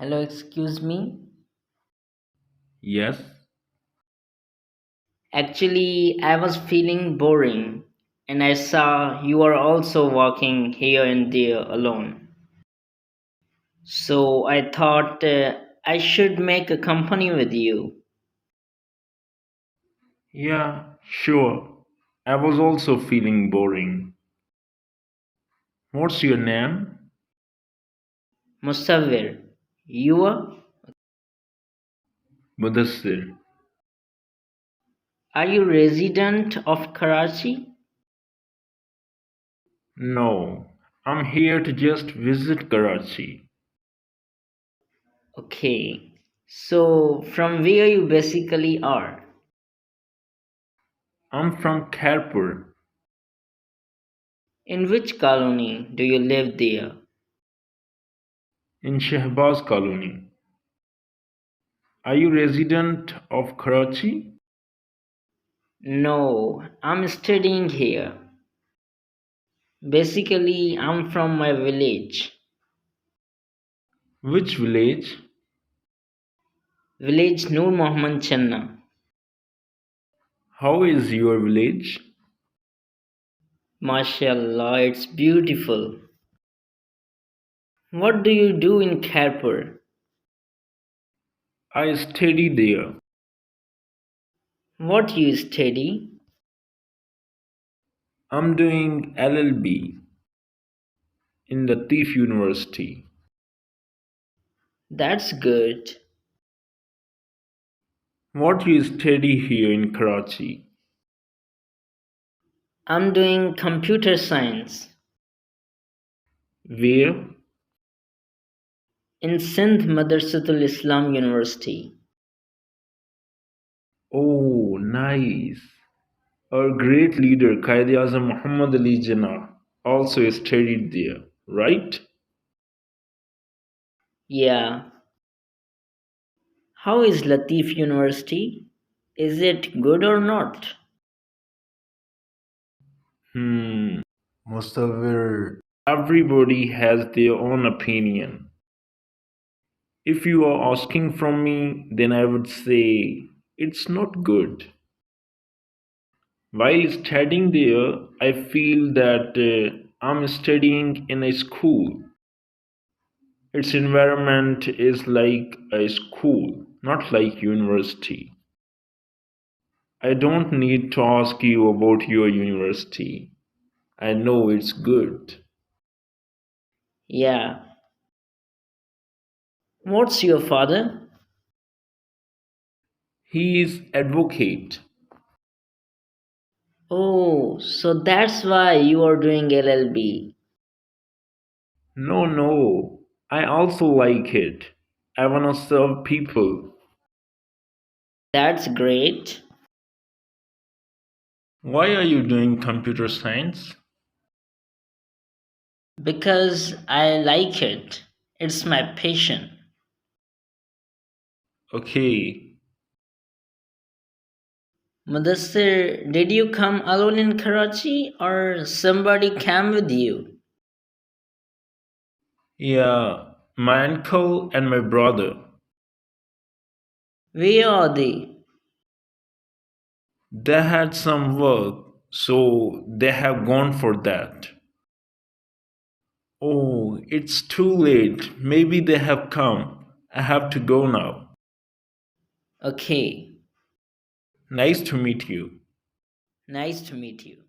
Hello, excuse me. Yes. Actually, I was feeling boring and I saw you are also walking here and there alone. So I thought I should make a company with you. Yeah, sure. I was also feeling boring. What's your name? Musawir, you Mudassir. are you resident of Karachi? No, I'm here to just visit Karachi. Okay. So from where you basically are? I'm from Khairpur, In which colony do you live there? in Shehbaz Colony. Are you resident of Karachi? No, I'm studying here. Basically, I'm from my village. Which village? Village Noor Mohammed Channa. How is your village? MashaAllah, it's beautiful. What do you do in Khairpur? I study there. What you study? I'm doing LLB in the Thief University. That's good. What you study here in Karachi? I'm doing computer science Where? in Sindh Madrasatul Islam University. Oh, nice. Our great leader, Qaid-e-Azam Muhammad Ali Jinnah, also studied there, right? Yeah. How is Latif University? Is it good or not? Hmm. Mustawir. Everybody has their own opinion. If you are asking from me, then I would say it's not good. While studying there, I feel that I'm studying in a school. Its environment is like a school, not like university. I don't need to ask you about your university. I know it's good. Yeah. What's your father? He is advocate. Oh, so that's why you are doing LLB. No, no. I also like it. I wanna serve people. That's great. Why are you doing computer science? Because I like it. It's my passion. Okay. Mudassir, did you come alone in Karachi or somebody came with you? Yeah, my uncle and my brother. Where are they? They had some work, so they have gone for that. Oh, it's too late. Maybe they have come. I have to go now. Okay, Nice to meet you. nice to meet you.